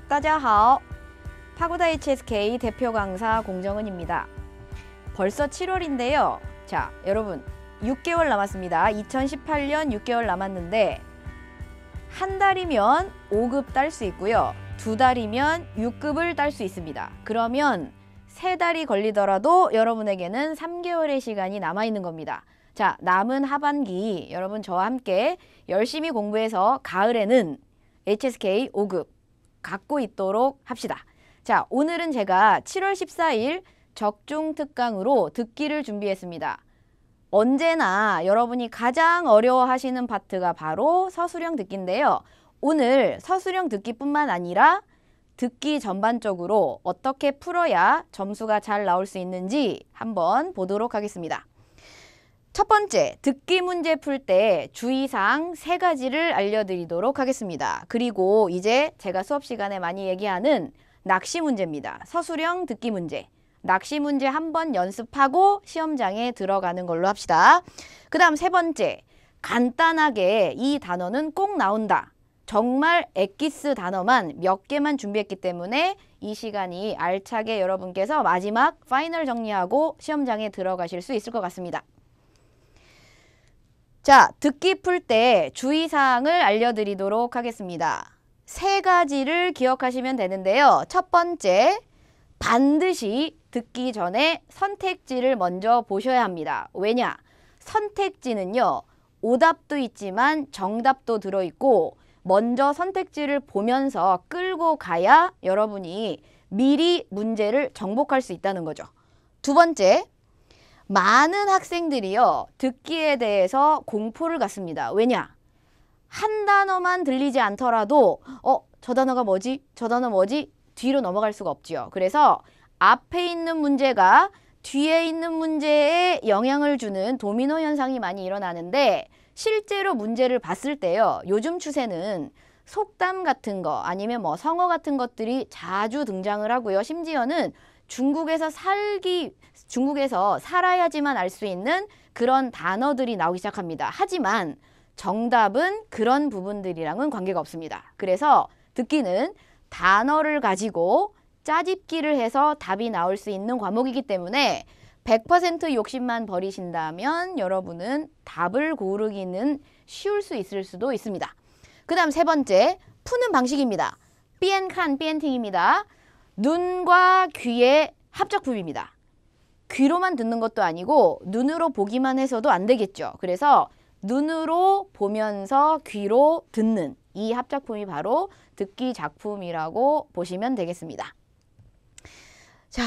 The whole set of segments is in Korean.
大家好. 파고다 HSK 대표 강사 공정은입니다. 벌써 7월인데요. 자, 여러분 6개월 남았습니다. 2018년 6개월 남았는데 한 달이면 5급 딸 수 있고요. 2달이면 6급을 딸 수 있습니다. 그러면 3달이 걸리더라도 여러분에게는 3개월의 시간이 남아있는 겁니다. 자, 남은 하반기 여러분 저와 함께 열심히 공부해서 가을에는 HSK 5급 갖고 있도록 합시다. 자, 오늘은 제가 7월 14일 적중 특강으로 듣기를 준비했습니다. 언제나 여러분이 가장 어려워하시는 파트가 바로 서술형 듣기인데요. 오늘 서술형 듣기뿐만 아니라 듣기 전반적으로 어떻게 풀어야 점수가 잘 나올 수 있는지 한번 보도록 하겠습니다. 첫 번째, 듣기 문제 풀 때 주의사항 3가지를 알려드리도록 하겠습니다. 그리고 이제 제가 수업 시간에 많이 얘기하는 낚시 문제입니다. 서술형 듣기 문제. 낚시 문제 한번 연습하고 시험장에 들어가는 걸로 합시다. 그 다음 3번째, 간단하게 이 단어는 꼭 나온다. 정말 엑기스 단어만 몇 개만 준비했기 때문에 이 시간이 알차게 여러분께서 마지막 파이널 정리하고 시험장에 들어가실 수 있을 것 같습니다. 자, 듣기 풀 때 주의사항을 알려드리도록 하겠습니다. 3가지를 기억하시면 되는데요. 첫 번째, 반드시 듣기 전에 선택지를 먼저 보셔야 합니다. 왜냐? 선택지는요, 오답도 있지만 정답도 들어있고 먼저 선택지를 보면서 끌고 가야 여러분이 미리 문제를 정복할 수 있다는 거죠. 두 번째, 많은 학생들이요, 듣기에 대해서 공포를 갖습니다. 왜냐? 한 단어만 들리지 않더라도 저 단어가 뭐지? 저 단어 뭐지? 뒤로 넘어갈 수가 없지요. 그래서 앞에 있는 문제가 뒤에 있는 문제에 영향을 주는 도미노 현상이 많이 일어나는데 실제로 문제를 봤을 때요, 요즘 추세는 속담 같은 거 아니면 뭐 성어 같은 것들이 자주 등장을 하고요. 심지어는 중국에서 살아야지만 알 수 있는 그런 단어들이 나오기 시작합니다. 하지만 정답은 그런 부분들이랑은 관계가 없습니다. 그래서 듣기는 단어를 가지고 짜집기를 해서 답이 나올 수 있는 과목이기 때문에 100% 욕심만 버리신다면 여러분은 답을 고르기는 쉬울 수 있을 수도 있습니다. 그 다음 3번째, 푸는 방식입니다. 비엔칸, 비엔팅입니다. 눈과 귀의 합작품입니다. 귀로만 듣는 것도 아니고 눈으로 보기만 해서도 안 되겠죠. 그래서 눈으로 보면서 귀로 듣는 이 합작품이 바로 듣기 작품이라고 보시면 되겠습니다. 자,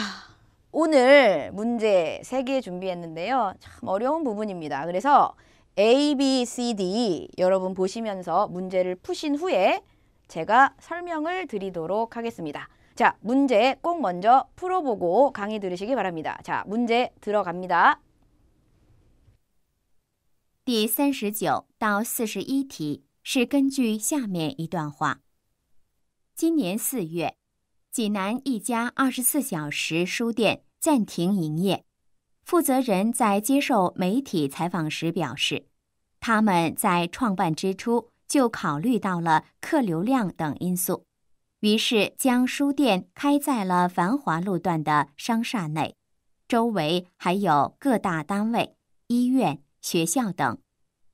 오늘 문제 3개 준비했는데요. 참 어려운 부분입니다. 그래서 A, B, C, D 여러분 보시면서 문제를 푸신 후에 제가 설명을 드리도록 하겠습니다. 자, 문제 꼭 먼저 풀어보고 강의 들으시기 바랍니다. 자, 문제 들어갑니다. 第39到41题是根据下面一段话。今年4月，济南一家24小时书店暂停营业。负责人在接受媒体采访时表示，他们在创办之初就考虑到了客流量等因素，于是将书店开在了繁华路段的商厦内，周围还有各大单位、医院、学校等。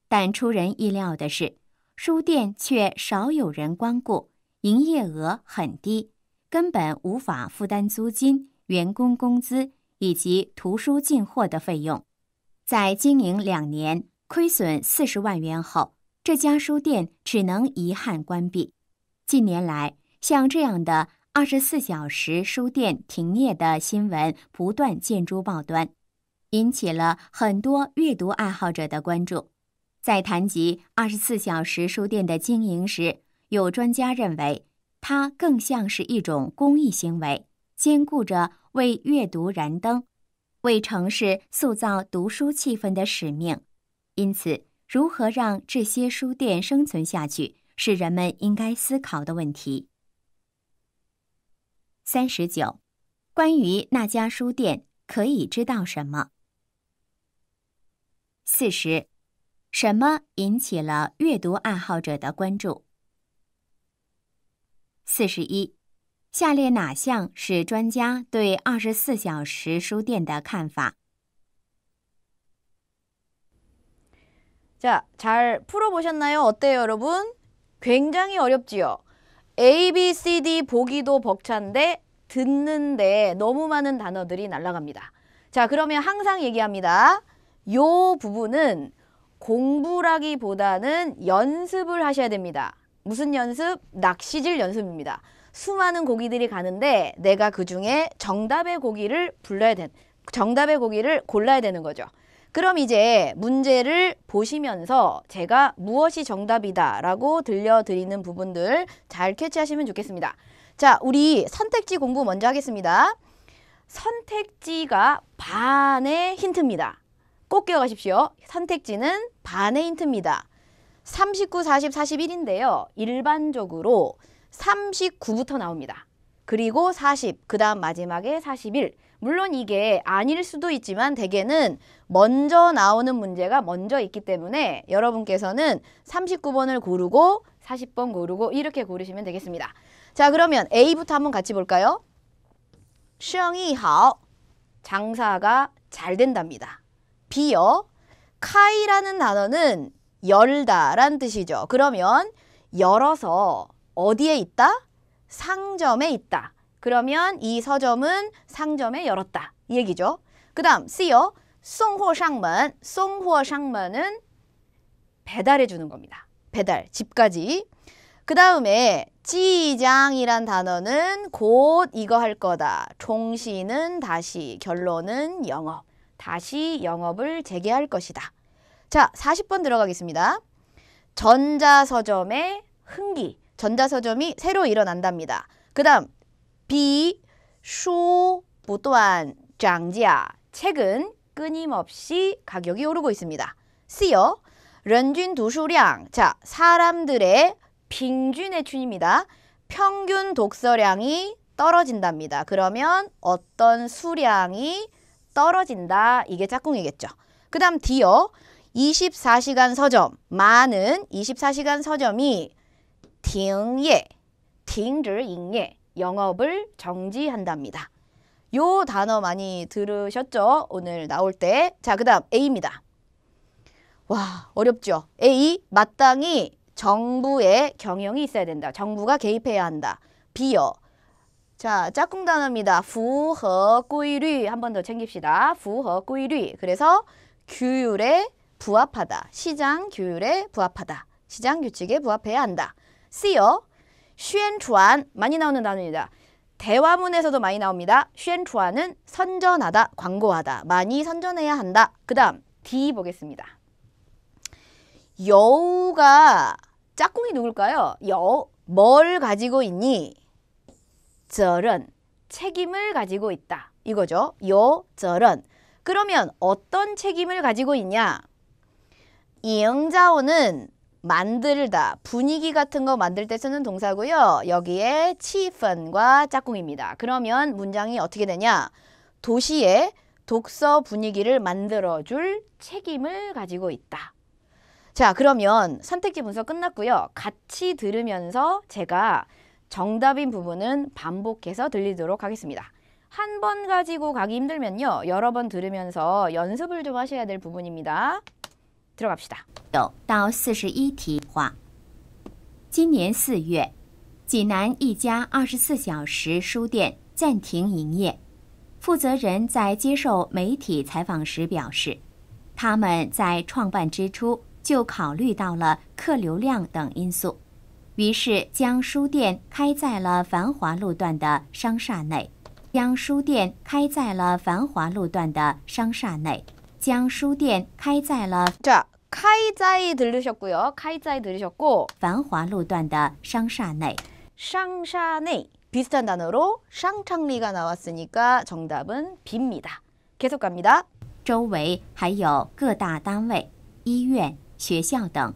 但出人意料的是，书店却少有人光顾，营业额很低，根本无法负担租金、员工工资以及图书进货的费用。在经营2年，亏损40万元后，这家书店只能遗憾关闭。近年来，像这样的24小时书店停业的新闻不断见诸报端，引起了很多阅读爱好者的关注。在谈及24小时书店的经营时，有专家认为，它更像是一种公益行为，兼顾着为阅读燃灯、为城市塑造读书气氛的使命。因此，如何让这些书店生存下去，是人们应该思考的问题。39. 关于那家书店可以知道什么？40. 什么引起了阅读爱好者的关注？41. 下列哪项是专家对24小时书店的看法？ 자, 잘 풀어보셨나요? 어때요, 여러분? 굉장히 어렵지요? A, B, C, D 보기도 벅찬데 듣는데 너무 많은 단어들이 날아갑니다. 자, 그러면 항상 얘기합니다. 요 부분은 공부라기보다는 연습을 하셔야 됩니다. 무슨 연습? 낚시질 연습입니다. 수많은 고기들이 가는데 내가 그중에 정답의 고기를 골라야 되는 거죠. 그럼 이제 문제를 보시면서 제가 무엇이 정답이다 라고 들려드리는 부분들 잘 캐치하시면 좋겠습니다. 자, 우리 선택지 공부 먼저 하겠습니다. 선택지가 반의 힌트입니다. 꼭 기억하십시오. 선택지는 반의 힌트입니다. 39, 40, 41인데요. 일반적으로 39부터 나옵니다. 그리고 40, 그 다음 마지막에 41. 물론 이게 아닐 수도 있지만 대개는 먼저 나오는 문제가 먼저 있기 때문에 여러분께서는 39번을 고르고 40번 고르고 이렇게 고르시면 되겠습니다. 자, 그러면 A부터 한번 같이 볼까요? 生意好, 장사가 잘 된답니다. B요. 카이라는 단어는 열다 란 뜻이죠. 그러면 열어서 어디에 있다? 상점에 있다. 그러면 이 서점은 상점에 열었다. 이 얘기죠. 그 다음 C요. 送货上门. 送货上门은 배달해 주는 겁니다. 배달, 집까지. 그 다음에 지장이란 단어는 곧 이거 할 거다. 종시는 다시, 결론은 영업. 다시 영업을 재개할 것이다. 자, 40번 들어가겠습니다. 전자서점의 흥기. 전자서점이 새로 일어난답니다. 그 다음 B, 书不断涨价. 책은 끊임없이 가격이 오르고 있습니다. C요. 人均读书量. 자, 사람들의平均의 춘입니다. 평균 독서량이 떨어진답니다. 그러면 어떤 수량이 떨어진다. 이게 짝꿍이겠죠. 그 다음 D요. 24시간 서점. 많은 24시간 서점이 停业, 停止营业, 영업을 정지한답니다. 요 단어 많이 들으셨죠? 오늘 나올 때. 자, 그 다음 A입니다. 와, 어렵죠? A, 마땅히 정부의 경영이 있어야 된다. 정부가 개입해야 한다. B요. 자, 짝꿍 단어입니다. 符合规律. 한 번 더 챙깁시다. 符合规律. 그래서 규율에 부합하다. 시장 규율에 부합하다. 시장 규칙에 부합해야 한다. C요. 宣传. 많이 나오는 단어입니다. 대화문에서도 많이 나옵니다. 宣传은 선전하다, 광고하다. 많이 선전해야 한다. 그 다음 D 보겠습니다. 여우가 짝꿍이 누굴까요? 여우. 뭘 가지고 있니? 责任. 책임을 가지고 있다. 이거죠. 有责任. 그러면 어떤 책임을 가지고 있냐? 营造는 만들다, 분위기 같은 거 만들 때 쓰는 동사고요. 여기에 气氛과 짝꿍입니다. 그러면 문장이 어떻게 되냐? 도시의 독서 분위기를 만들어줄 책임을 가지고 있다. 자, 그러면 선택지 분석 끝났고요. 같이 들으면서 제가 정답인 부분은 반복해서 들리도록 하겠습니다. 한 번 가지고 가기 힘들면요. 여러 번 들으면서 연습을 좀 하셔야 될 부분입니다. 들어갑시다. 到41题话，今年4月，济南一家24小时书店暂停营业。负责人在接受媒体采访时表示，他们在创办之初就考虑到了客流量等因素，于是将书店开在了繁华路段的商厦内。将书店开在了繁华路段的商厦内。将书店开在了 자, 카이자이 들으셨고요. 카이자이 들으셨고 繁华路段的商厦内。 샹샤네 비슷한 단어로 샹창리가 나왔으니까 정답은 B입니다. 계속 갑니다. 周围还有各大单位、医院、学校等。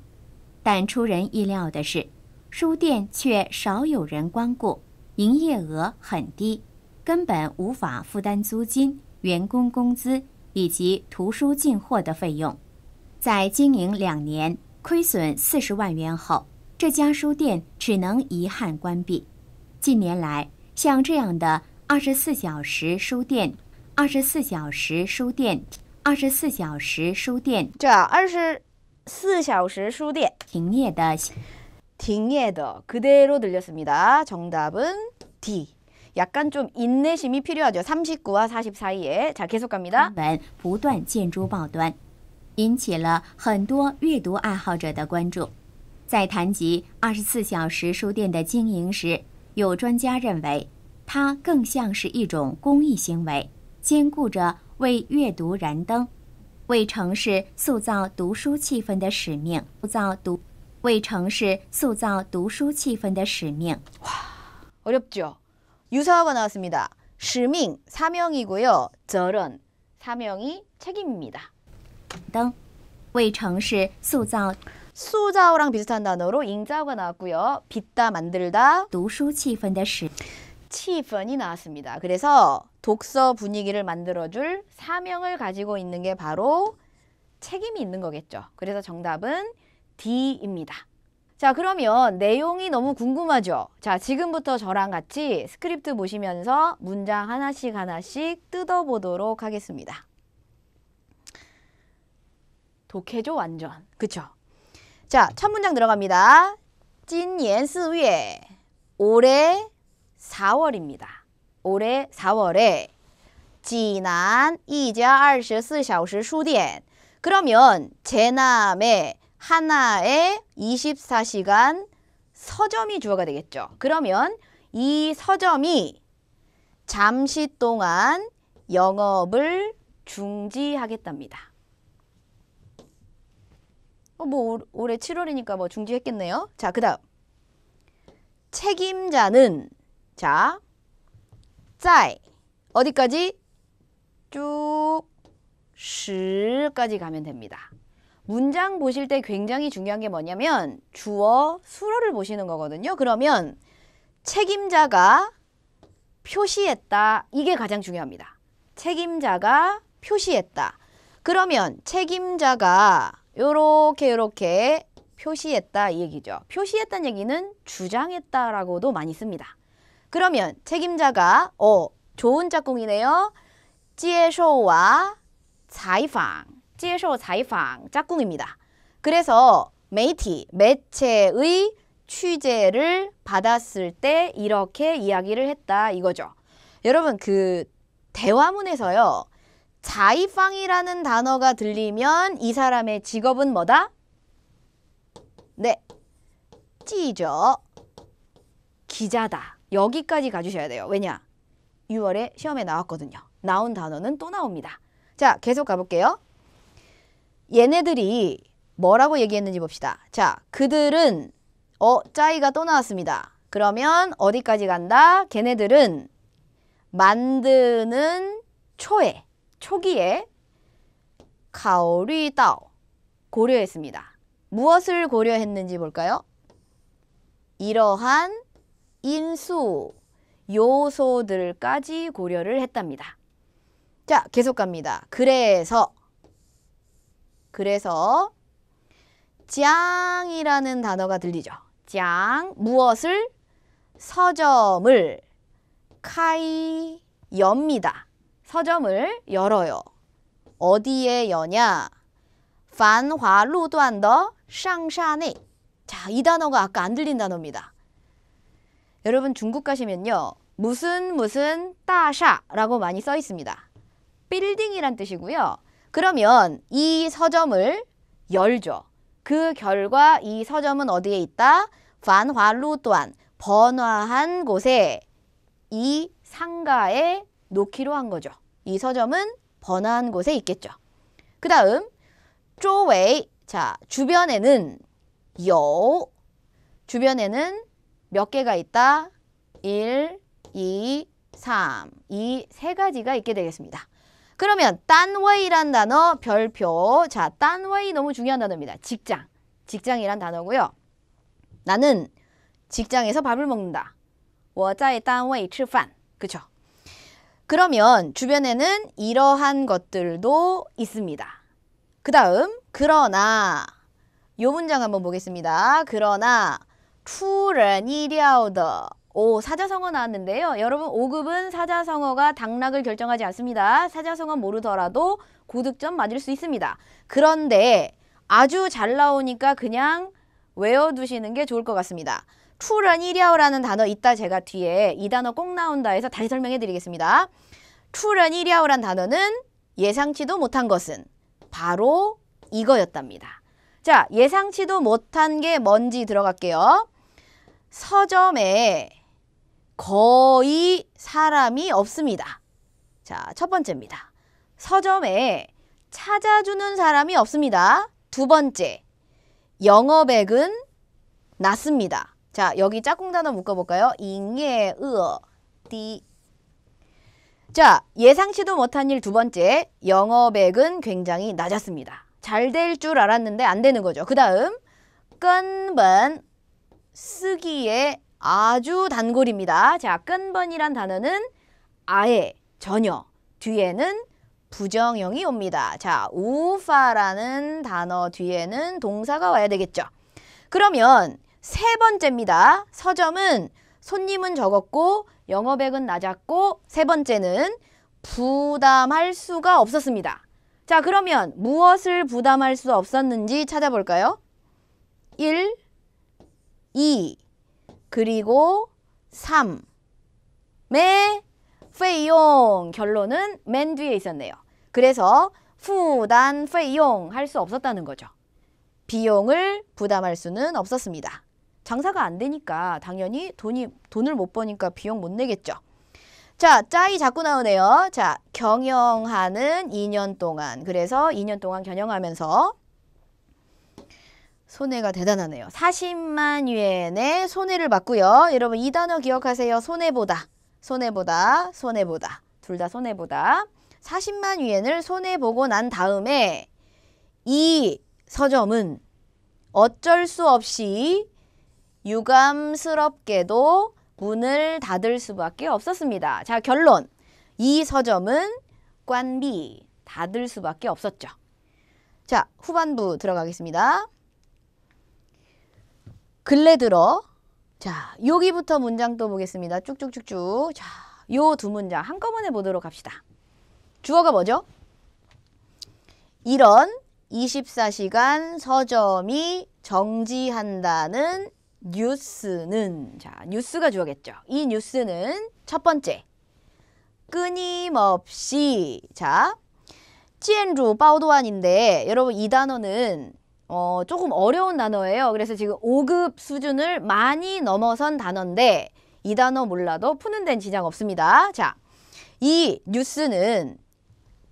但出人意料的是，书店却少有人光顾，营业额很低，根本无法负担租金、员工工资以及图书进货的费用。在经营2年，亏损40万元后，这家书店只能遗憾关闭。近年来，像这样的24小时书店、24小时书店、24小时书店 자, 24小时书店停业的 딩예더 그대로 들렸습니다. 정답은 D. 약간 좀 인내심이 필요하죠. 39와 40 사이에. 자, 계속 갑니다. 文不断见诸报端，引起了很多阅读爱好者的关注。在谈及24小时书店的经营时，有专家认为，它更像是一种公益行为，兼顾着为阅读燃灯、为城市塑造读书气氛的使命，为城市塑造读书气氛的使命。 어렵죠? 유사어가 나왔습니다.使命, 사명이고요. 절은, 사명이 책임입니다. 灯为城市塑造 수자오랑 비슷한 단어로 잉자오가 나왔고요. 빚다, 만들다, 读书气氛的使 치펀이 나왔습니다. 그래서 독서 분위기를 만들어줄 사명을 가지고 있는 게 바로 책임이 있는 거겠죠. 그래서 정답은 D입니다. 자, 그러면 내용이 너무 궁금하죠? 자, 지금부터 저랑 같이 스크립트 보시면서 문장 하나씩 하나씩 뜯어보도록 하겠습니다. 독해죠, 완전. 그쵸? 자, 첫 문장 들어갑니다. 今年4月 올해 4월입니다. 올해 4월에 지난 이자 24小时书店 그러면 제남에 하나에 24시간 서점이 주어가 되겠죠. 그러면 이 서점이 잠시 동안 영업을 중지하겠답니다. 뭐 올해 7월이니까 뭐 중지했겠네요. 자, 그다음 책임자는 자, 在 어디까지? 쭉 10까지 가면 됩니다. 문장 보실 때 굉장히 중요한 게 뭐냐면 주어, 수어를 보시는 거거든요. 그러면 책임자가 표시했다. 이게 가장 중요합니다. 책임자가 표시했다. 그러면 책임자가 요렇게 표시했다 이 얘기죠. 표시했다는 얘기는 주장했다라고도 많이 씁니다. 그러면 책임자가 좋은 짝꿍이네요. 接受와 采访接受采访 짝꿍입니다. 그래서 매체의 취재를 받았을 때 이렇게 이야기를 했다 이거죠. 여러분 그 대화문에서요. 자이팡이라는 단어가 들리면 이 사람의 직업은 뭐다? 네, 记者 기자다. 여기까지 가주셔야 돼요. 왜냐? 6월에 시험에 나왔거든요. 나온 단어는 또 나옵니다. 자, 계속 가볼게요. 얘네들이 뭐라고 얘기했는지 봅시다. 자, 그들은 짜이가 또 나왔습니다. 그러면 어디까지 간다? 걔네들은 만드는 초기에 考虑到 고려했습니다. 무엇을 고려했는지 볼까요? 이러한 인수, 요소들까지 고려를 했답니다. 자, 계속 갑니다. 그래서 짱이라는 단어가 들리죠. 짱, 무엇을? 서점을 엽니다. 서점을 열어요. 어디에 여냐?繁华路段的上沙内. 자, 이 단어가 아까 안 들린 단어입니다. 여러분 중국 가시면요. 무슨 따샤라고 많이 써 있습니다. 빌딩이란 뜻이고요. 그러면 이 서점을 열죠. 그 결과 이 서점은 어디에 있다? 繁华路段 번화한 곳에 이 상가에 놓기로 한 거죠. 이 서점은 번화한 곳에 있겠죠. 그 다음 周围 자, 주변에는 주변에는 몇 개가 있다? 1, 2, 3 이 세 가지가 있게 되겠습니다. 그러면 단웨이란 단어 별표. 자, 단웨이 너무 중요한 단어입니다. 직장이란 단어고요. 나는 직장에서 밥을 먹는다. 我在单位吃饭. 그쵸? 그러면 주변에는 이러한 것들도 있습니다. 그 다음 그러나 요 문장 한번 보겠습니다. 그러나 出人意料的 오, 사자성어 나왔는데요. 여러분 5급은 사자성어가 당락을 결정하지 않습니다. 사자성어 모르더라도 고득점 맞을 수 있습니다. 그런데 아주 잘 나오니까 그냥 외워두시는 게 좋을 것 같습니다. 투런이랴오라는 단어 이따 제가 뒤에 이 단어 꼭 나온다 해서 다시 설명해 드리겠습니다. 투런이랴오란 단어는 예상치도 못한 것은 바로 이거였답니다. 자, 예상치도 못한 게 뭔지 들어갈게요. 서점에 거의 사람이 없습니다. 자, 첫 번째입니다. 서점에 찾아주는 사람이 없습니다. 두 번째, 영업액은 낮습니다. 자, 여기 짝꿍 단어 묶어볼까요? 잉예, 으어, 띠. 자, 예상치도 못한 일 두 번째, 영업액은 굉장히 낮았습니다. 잘 될 줄 알았는데 안 되는 거죠. 그 다음,根本, 쓰기에 아주 단골입니다. 자,根本이란 단어는 아예, 전혀, 뒤에는 부정형이 옵니다. 자, 우파라는 단어 뒤에는 동사가 와야 되겠죠. 그러면 세 번째입니다. 서점은 손님은 적었고 영업액은 낮았고 세 번째는 부담할 수가 없었습니다. 자, 그러면 무엇을 부담할 수 없었는지 찾아볼까요? 1, 2, 그리고 3의 费用 결론은 맨 뒤에 있었네요. 그래서 负担费用 할 수 없었다는 거죠. 비용을 부담할 수는 없었습니다. 장사가 안 되니까 당연히 돈을 못 버니까 비용 못 내겠죠. 자, 짜이 자꾸 나오네요. 자, 경영하는 2년 동안. 그래서 2년 동안 경영하면서 손해가 대단하네요. 40만 위엔의 손해를 봤고요. 여러분 이 단어 기억하세요. 손해보다. 손해보다. 손해보다. 둘 다 손해보다. 40만 위엔을 손해보고 난 다음에 이 서점은 어쩔 수 없이 유감스럽게도 문을 닫을 수밖에 없었습니다. 자, 결론. 이 서점은 관비, 닫을 수밖에 없었죠. 자, 후반부 들어가겠습니다. 근래 들어. 자, 여기부터 문장 또 보겠습니다. 쭉쭉쭉쭉. 자, 요 두 문장 한꺼번에 보도록 합시다. 주어가 뭐죠? 이런 24시간 서점이 정지한다는 뉴스는, 자, 뉴스가 주어겠죠. 이 뉴스는 첫 번째, 끊임없이, 자, 찌엔루 빠오도안인데 여러분 이 단어는 조금 어려운 단어예요. 그래서 지금 5급 수준을 많이 넘어선 단어인데 이 단어 몰라도 푸는 데는 지장 없습니다. 자, 이 뉴스는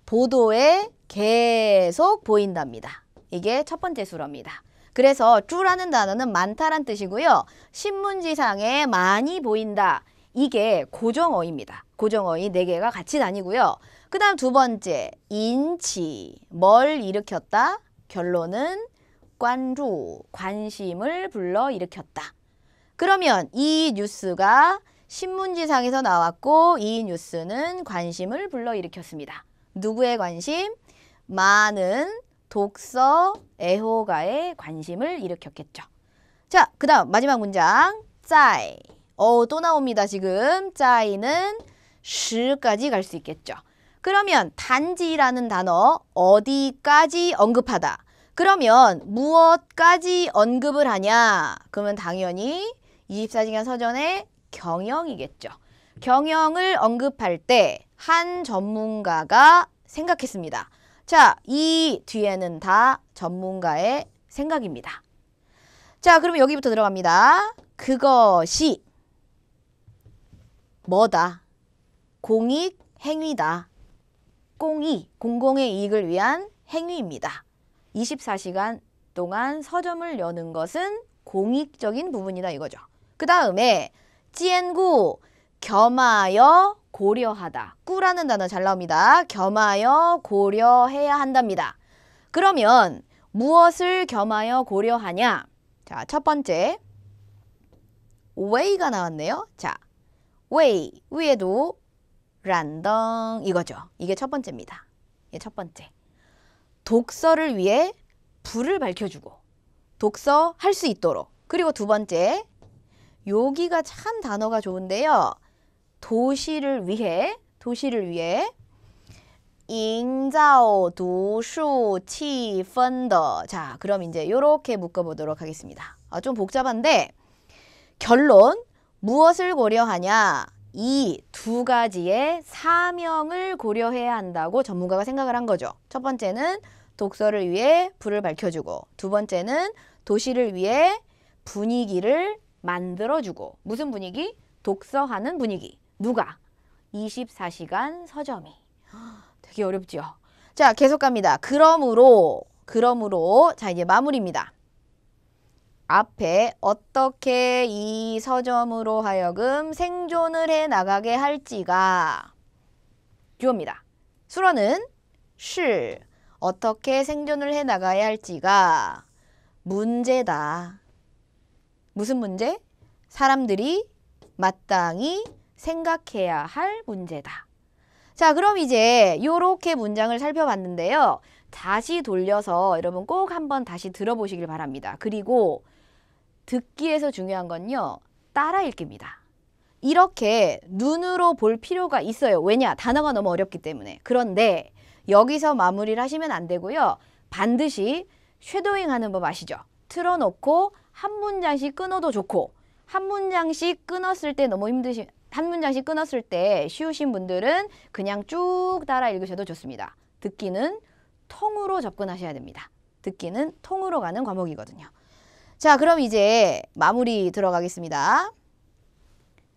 보도에 계속 보인답니다. 이게 첫 번째 수어입니다. 그래서 쭈라는 단어는 많다란 뜻이고요. 신문지상에 많이 보인다. 이게 고정어입니다. 고정어이 4개가 같이 다니고요. 그 다음 두 번째, 인치, 뭘 일으켰다? 결론은 관주, 관심을 불러일으켰다. 그러면 이 뉴스가 신문지상에서 나왔고 이 뉴스는 관심을 불러일으켰습니다. 누구의 관심? 많은 독서 애호가의 관심을 일으켰겠죠. 자, 그 다음 마지막 문장. 짜이. 또 나옵니다. 지금 짜이는 10까지 갈 수 있겠죠. 그러면 단지라는 단어 어디까지 언급하다. 그러면 무엇까지 언급을 하냐? 그러면 당연히 24시간 서점의 경영이겠죠. 경영을 언급할 때 한 전문가가 생각했습니다. 자, 이 뒤에는 다 전문가의 생각입니다. 자, 그러면 여기부터 들어갑니다. 그것이 뭐다? 공익 행위다. 공익, 공공의 이익을 위한 행위입니다. 24시간 동안 서점을 여는 것은 공익적인 부분이다 이거죠. 그 다음에 찌엔구, 겸하여 고려하다. 꾸라는 단어 잘 나옵니다. 겸하여 고려해야 한답니다. 그러면 무엇을 겸하여 고려하냐? 자, 첫 번째 웨이가 나왔네요. 자, 웨이 위에도 란덩 이거죠. 이게 첫 번째입니다. 이게 첫 번째. 독서를 위해 불을 밝혀주고 독서할 수 있도록. 그리고 두 번째, 여기가 참 단어가 좋은데요. 도시를 위해 营造读书气氛的 자, 그럼 이제 요렇게 묶어보도록 하겠습니다. 좀 복잡한데 결론, 무엇을 고려하냐? 이 두 가지의 사명을 고려해야 한다고 전문가가 생각을 한 거죠. 첫 번째는 독서를 위해 불을 밝혀주고, 두 번째는 도시를 위해 분위기를 만들어주고. 무슨 분위기? 독서하는 분위기. 누가? 24시간 서점이. 되게 어렵죠? 자, 계속 갑니다. 그러므로 자, 이제 마무리입니다. 앞에 어떻게 이 서점으로 하여금 생존을 해 나가게 할지가 주어입니다. 수로는 是 어떻게 생존을 해 나가야 할지가 문제다. 무슨 문제? 사람들이 마땅히 생각해야 할 문제다. 자, 그럼 이제 요렇게 문장을 살펴봤는데요. 다시 돌려서 여러분 꼭 한번 다시 들어보시길 바랍니다. 그리고 듣기에서 중요한 건요. 따라 읽기입니다. 이렇게 눈으로 볼 필요가 있어요. 왜냐? 단어가 너무 어렵기 때문에. 그런데 여기서 마무리를 하시면 안 되고요. 반드시 쉐도잉 하는 법 아시죠? 틀어놓고 한 문장씩 끊어도 좋고, 한 문장씩 끊었을 때 너무 힘드신, 한 문장씩 끊었을 때 쉬우신 분들은 그냥 쭉 따라 읽으셔도 좋습니다. 듣기는 통으로 접근하셔야 됩니다. 듣기는 통으로 가는 과목이거든요. 자, 그럼 이제 마무리 들어가겠습니다.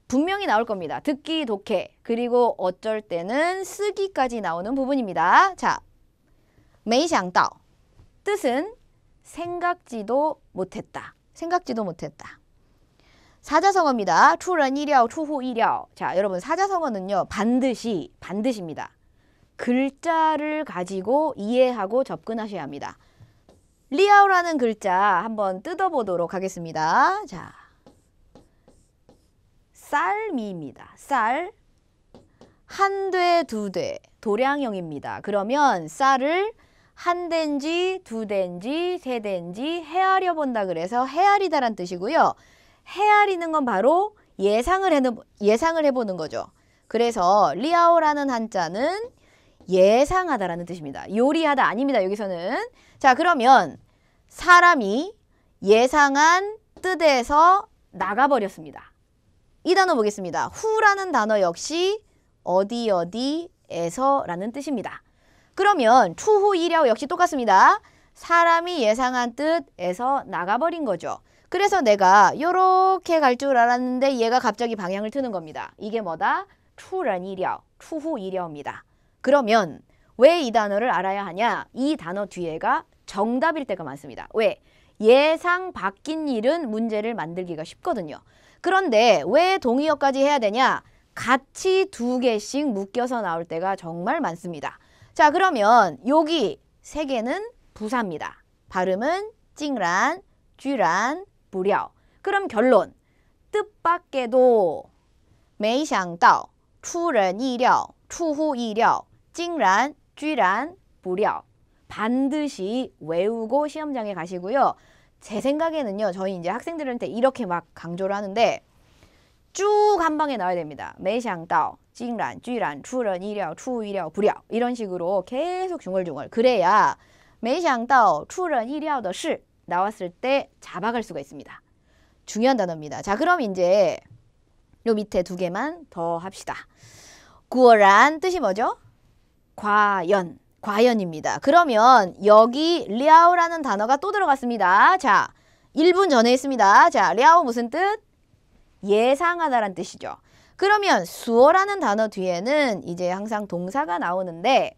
분명히 나올 겁니다. 듣기, 독해, 그리고 어쩔 때는 쓰기까지 나오는 부분입니다. 자, 没想到 뜻은 생각지도 못했다. 생각지도 못했다. 사자성어입니다. 出人意料, 出乎意料. 자, 여러분 사자성어는요. 반드시입니다. 글자를 가지고 이해하고 접근하셔야 합니다. 리아오라는 글자 한번 뜯어보도록 하겠습니다. 자, 쌀미입니다. 쌀, 한 대, 두 대, 도량형입니다. 그러면 쌀을 한 대인지, 두 대인지, 세 대인지 헤아려 본다 그래서 헤아리다란 뜻이고요. 헤아리는 건 바로 예상을 해보는 거죠. 그래서 리아오라는 한자는 예상하다라는 뜻입니다. 요리하다 아닙니다. 여기서는. 자, 그러면 사람이 예상한 뜻에서 나가버렸습니다. 이 단어 보겠습니다. 후라는 단어 역시 어디에서 라는 뜻입니다. 그러면 추후 이랴오 역시 똑같습니다. 사람이 예상한 뜻에서 나가버린 거죠. 그래서 내가 이렇게 갈 줄 알았는데 얘가 갑자기 방향을 트는 겁니다. 이게 뭐다? 추런 이랴오, 추후 이랴오입니다. 그러면 왜 이 단어를 알아야 하냐? 이 단어 뒤에가 정답일 때가 많습니다. 왜? 예상 바뀐 일은 문제를 만들기가 쉽거든요. 그런데 왜 동의어까지 해야 되냐? 같이 두 개씩 묶여서 나올 때가 정말 많습니다. 자, 그러면 여기 세 개는 부사입니다. 발음은 찡란, 쥐란, 부랴. 그럼 결론. 뜻밖에도 没想到出人意料出乎意料 찡란, 쥐란, 부랴. 반드시 외우고 시험장에 가시고요. 제 생각에는요. 저희 이제 학생들한테 이렇게 막 강조를 하는데 쭉 한 방에 나와야 됩니다. 没想到 찡란, 쥐란, 出人意料出乎意料 부랴. 이런 식으로 계속 중얼중얼. 그래야 没想到出人意料的事 나왔을 때 잡아갈 수가 있습니다. 중요한 단어입니다. 자, 그럼 이제 요 밑에 두 개만 더 합시다. 果然 뜻이 뭐죠? 과연, 과연입니다. 그러면 여기 랴오라는 단어가 또 들어갔습니다. 자, 1분 전에 했습니다. 자, 랴오 무슨 뜻? 예상하다란 뜻이죠. 그러면 수어라는 단어 뒤에는 이제 항상 동사가 나오는데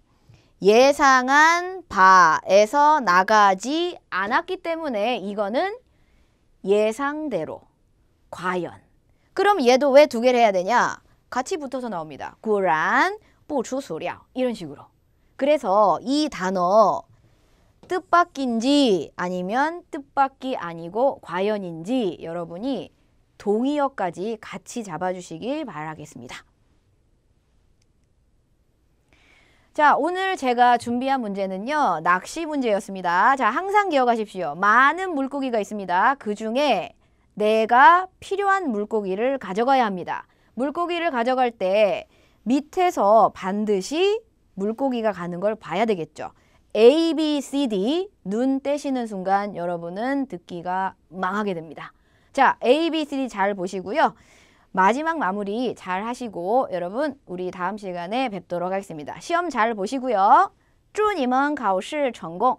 예상한 바에서 나가지 않았기 때문에 이거는 예상대로, 과연. 그럼 얘도 왜 두 개를 해야 되냐? 같이 붙어서 나옵니다. 果然不出所料 이런 식으로. 그래서 이 단어 뜻밖인지 아니면 뜻밖이 아니고 과연인지 여러분이 동의어까지 같이 잡아주시길 바라겠습니다. 자, 오늘 제가 준비한 문제는요. 낚시 문제였습니다. 자, 항상 기억하십시오. 많은 물고기가 있습니다. 그 중에 내가 필요한 물고기를 가져가야 합니다. 물고기를 가져갈 때 밑에서 반드시 물고기가 가는 걸 봐야 되겠죠. A, B, C, D 눈 떼시는 순간 여러분은 듣기가 망하게 됩니다. 자, A, B, C, D 잘 보시고요. 마지막 마무리 잘 하시고 여러분 우리 다음 시간에 뵙도록 하겠습니다. 시험 잘 보시고요. 祝你们考试成功